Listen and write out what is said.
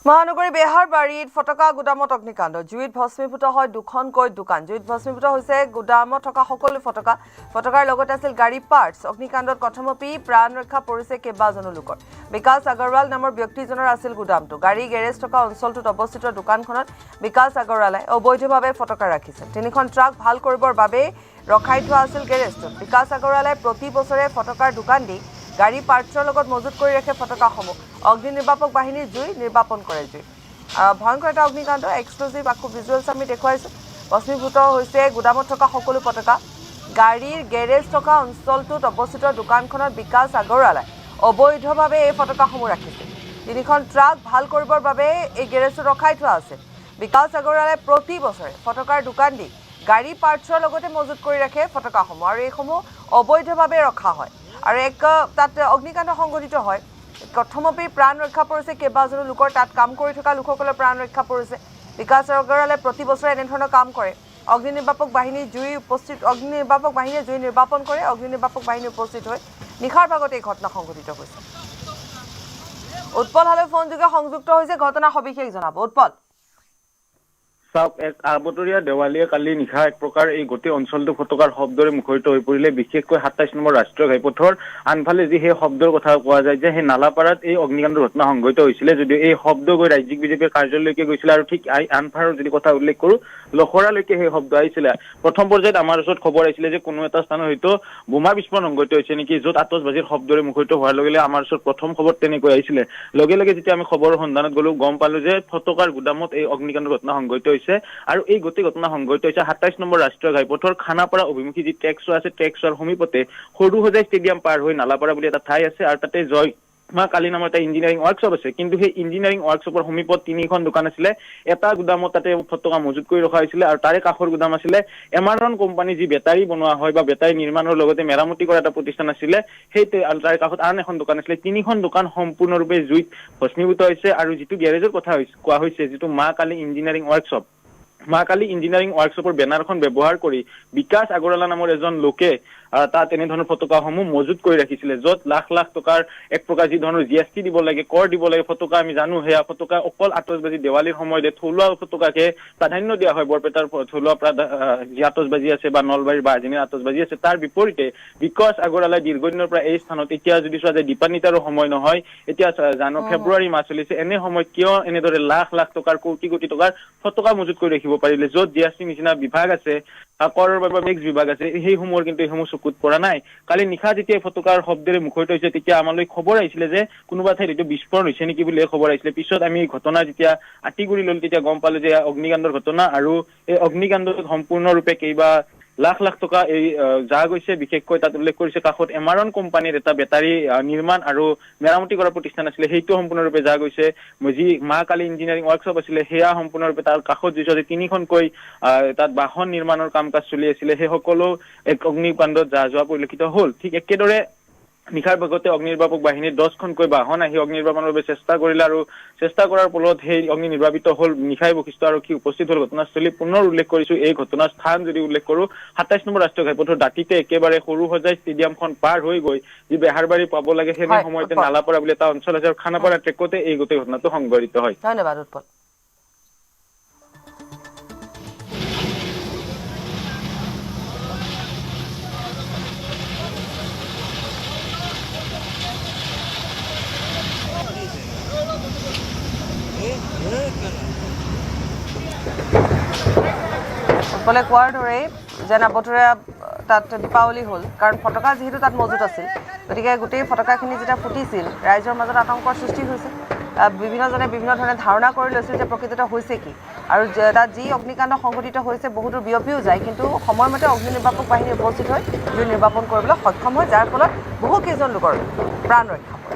মহানগৰী বেহাৰবাৰীত ফটকা গুদামত অগ্নিকাণ্ড জুইত ভস্মীভূত হয় দুখনকৈ দোকান জুইত ভস্মীভূত হৈছে গুদামত থকা সকলো ফটকাৰ লগতে আছিল গাড়ী পাৰ্টছ অগ্নিকাণ্ডত কথমপি প্ৰাণ ৰক্ষা পৰিছে কেইবাজনো লোকৰ বিকাশ আগৰৱাল নামৰ ব্যক্তিজনৰ আছিল গুদামটো গাড়ী গেৰেজ থকা অঞ্চলটোত অৱস্থিত দোকানখনত বিকাশ আগৰৱালে অবৈধভাৱে ফটকা ৰাখিছিল তিনিখন ট্ৰাক ভাল কৰিবৰ বাবে ৰখাই থোৱা আছিল গেৰেজটোত বিকাশ আগৰৱালে প্ৰতি বছৰে ফটকাৰ দোকান দি গাড়ী পাৰ্টছৰ লগত মজুত কৰি ৰাখে ফটকাসমূহ অগ্নি নিৰ্বাপক বাহিনীৰ জুই নিৰ্বাপন কৰে জুই ভয়ংকৰ এটা অগ্নিকাণ্ড এক্সক্লুজিভ আকো ভিজুৱেলছ আমি দেখুৱাইছোঁ ভস্মীভূত হৈছে গুদামত থকা সকলো ফটকা গাড়ীৰ গেৰেজ থকা অঞ্চলটোত অৱস্থিত দোকানখনত বিকাশ আগৰৱালে অবৈধভাৱে এই ফটকাসমূহ ৰাখিছিল তিনিখন ট্ৰাক ভাল কৰিবৰ বাবে এই গেৰেজটো ৰখাই থোৱা আছে বিকাশ আগৰৱালে প্ৰতি বছৰে ফটকাৰ দোকান দি গাড়ী পাৰ্টছৰ লগতে মজুত কৰি ৰাখে ফটকাসমূহ আৰু এইসমূহ অবৈধভাৱে ৰখা হয় আৰু এক তাত অগ্নিকাণ্ড সংঘটিত হয় কথমপি প্ৰাণ ৰক্ষা পৰিছে কেইবাজনো লোকৰ তাত কাম কৰি থকা লোকসকলৰ প্ৰাণ ৰক্ষা পৰিছে বিকাশ আগৰৱালে প্ৰতি বছৰে এনেধৰণৰ কাম কৰে অগ্নি নিৰ্বাপক বাহিনীৰ জুই নিৰ্বাপন কৰে অগ্নি নিৰ্বাপক বাহিনী উপস্থিত হৈ নিশাৰ ভাগত এই ঘটনা সংঘটিত হৈছে উৎপল হালৈ ফোনযোগে সংযুক্ত হৈছে ঘটনা সবিশেষ জনাব উৎপল এক আবতৰীয়া দেৱালীয়ে কালি নিশা এক প্ৰকাৰ এই গোটেই অঞ্চলটো ফটকাৰ শব্দৰে মুখৰিত হৈ পৰিলে বিশেষকৈ ২৭ নম্বৰ ৰাষ্ট্ৰীয় ঘাইপথৰ আনফালে যি সেই শব্দৰ কথা কোৱা যায় যে সেই নালাপাৰাত এই অগ্নিকাণ্ডৰ ঘটনা সংঘটিত হৈছিলে যদিও এই শব্দ গৈ ৰাজ্যিক বিজেপিৰ কাৰ্যালয়লৈকে গৈছিলে আৰু ঠিক আনফালৰ যদি কথা উল্লেখ কৰোঁ লখৰালৈকে সেই শব্দ আহিছিলে প্ৰথম পৰ্যায়ত আমাৰ ওচৰত খবৰ আহিছিলে যে কোনো এটা স্থানত হয়তো বোমা বিস্ফোৰণ সংঘটিত হৈছে নেকি য'ত আতচবাজিৰ শব্দৰে মুখৰিত হোৱাৰ লগে লগে আমাৰ ওচৰত প্ৰথম খবৰ তেনেকৈ আহিছিলে লগে লগে যেতিয়া আমি খবৰৰ সন্ধানত গ'লো গম পালো যে ফটকাৰ গুদামত এই অগ্নিকাণ্ডৰ ঘটনা সংঘটিত হৈছে আৰু এই গোটেই ঘটনা সংঘটিত হৈছে ২৭ নম্বৰ ৰাষ্ট্ৰীয় ঘাইপথৰ খানাপাৰা অভিমুখী যি ট্ৰেক্সো আছে ট্ৰেক্সৰ সমীপতে সৰু সজাই ষ্টেডিয়াম পাৰ হৈ নালাপাৰা বুলি এটা ঠাই আছে আৰু তাতে মা কালী নামৰ এটা ইঞ্জিনিয়াৰিং ৱৰ্কশ্বপ আছে কিন্তু সেই ইঞ্জিনিয়াৰিং ৱৰ্কশ্বপৰ সমীপত তিনিখন দোকান আছিলে এটা গুদামত তাতে ফটকা মজুত কৰি ৰখা হৈছিলে আৰু তাৰে কাষৰ গুদাম আছিলে এমাৰন কোম্পানী যি বেটাৰী বনোৱা হয় বা বেটাৰী নিৰ্মাণৰ লগতে মেৰামতি কৰা এটা প্ৰতিষ্ঠান আছিলে সেই তাৰে কাষত আন এখন দোকান আছিলে তিনিখন দোকান সম্পূৰ্ণৰূপে জুইত ভস্মীভূত হৈছে আৰু যিটো গেৰেজৰ কথা কোৱা হৈছে যিটো মা কালী ইঞ্জিনিয়াৰিং ৱৰ্কশ্বপ মা কালী ইঞ্জিনিয়াৰিং ৱৰ্কশ্বপৰ বেনাৰখন ব্যৱহাৰ কৰি বিকাশ আগৰৱালা নামৰ এজন লোকে তাত এনেধৰণৰ ফটকাসমূহ মজুত কৰি ৰাখিছিলে য'ত লাখ লাখ টকাৰ এক প্ৰকাৰ যি ধৰণৰ GST দিব লাগে কৰ দিব লাগে ফটকা আমি জানো সেয়া ফটকা অকল আতচবাজি দেৱালীৰ সময়তে থলুৱা ফটকাকে প্ৰাধান্য দিয়া হয় বৰপেটাৰ থলুৱা যি আতচবাজি আছে বা নলবাৰীৰ বা আজিনীৰ আতচবাজি আছে তাৰ বিপৰীতে বিকাশ আগৰৱালাই দীৰ্ঘদিনৰ পৰা এই স্থানত এতিয়া যদি চোৱা যায় দীপান্বিতাৰো সময় নহয় এতিয়া জানো ফেব্ৰুৱাৰী মাহ চলিছে এনে সময় কিয় এনেদৰে লাখ লাখ টকাৰ কোটি কোটি টকাৰ ফটকা মজুত কৰি ৰাখিব পাৰিলে য'ত GST নিচিনা বিভাগ আছে কৰৰ বাবে মেক্স বিভাগ আছে সেইসমূহৰ কিন্তু এইসমূহ চকুত পৰা নাই কালি নিশা যেতিয়া ফটকাৰ শব্দৰে মুখৰিত হৈছে তেতিয়া আমালৈ খবৰ আহিছিলে যে কোনোবা ঠাইত এইটো বিস্ফোৰণ হৈছে নেকি বুলি খবৰ আহিছিলে পিছত আমি ঘটনা যেতিয়া আঁতি কৰি ল'লো তেতিয়া গম পালো যে অগ্নিকাণ্ডৰ ঘটনা আৰু এই অগ্নিকাণ্ডত সম্পূৰ্ণৰূপে কেইবা লাখ লাখ টকা এই যা গৈছে বিশেষকৈ তাত উল্লেখ কৰিছে কাষত এমাৰন কোম্পানীৰ এটা বেটাৰী নিৰ্মাণ আৰু মেৰামতি কৰা প্ৰতিষ্ঠান আছিলে সেইটো সম্পূৰ্ণৰূপে যা গৈছে যি মা কালী ইঞ্জিনিয়াৰিং ৱৰ্কশ্বপ আছিলে সেয়া সম্পূৰ্ণৰূপে তাৰ কাষত যিটো তিনিখনকৈ তাত বাহন নিৰ্মাণৰ কাম কাজ চলি আছিলে সেই সকলো এক অগ্নিকাণ্ডত যোৱা পৰিলক্ষিত হ'ল ঠিক একেদৰে নিশাৰ ভাগতে অগ্নি নিৰ্বাপক বাহিনীৰ 10খনকৈ বাহন আহি অগ্নি নিৰ্বাপনৰ বাবে চেষ্টা কৰিলে আৰু চেষ্টা কৰাৰ ফলত সেই অগ্নি নিৰ্বাপিত হ'ল নিশাই বশিষ্ঠ আৰু কি উপস্থিত হ'ল ঘটনাস্থলী পুনৰ উল্লেখ কৰিছোঁ এই ঘটনাৰ স্থান যদি উল্লেখ কৰোঁ ২৭ নম্বৰ ৰাষ্ট্ৰীয় ঘাইপথৰ দাঁতিতে একেবাৰে সৰু সজাই ষ্টেডিয়ামখন পাৰ হৈ গৈ যি বেহাৰবাৰী পাব লাগে সেই সময়তে নালাপাৰা বুলি এটা অঞ্চল আছে আৰু খানাপাৰা ট্ৰেকতে এই গোটেই ঘটনাটো সংঘটিত হয় ধন্যবাদ উৎপল উৎপলে কোৱাৰ দৰে যেন আবতৰীয়া তাত দীপাৱলী হ'ল কাৰণ ফটকা যিহেতু তাত মজুত আছিল গতিকে গোটেই ফটকাখিনি যেতিয়া ফুটিছিল ৰাইজৰ মাজত আতংকৰ সৃষ্টি হৈছিল বিভিন্নজনে বিভিন্ন ধৰণে ধাৰণা কৰি লৈছিল যে প্ৰকৃততে হৈছে কি আৰু তাত যি অগ্নিকাণ্ড সংঘটিত হৈছে বহুতো বিয়পিও যায় কিন্তু সময়মতে অগ্নি নিৰ্বাপক বাহিনী উপস্থিত হৈ জুই নিৰ্বাপন কৰিবলৈ সক্ষম হয় যাৰ ফলত বহুকেইজন লোকৰ প্ৰাণ ৰক্ষা পৰে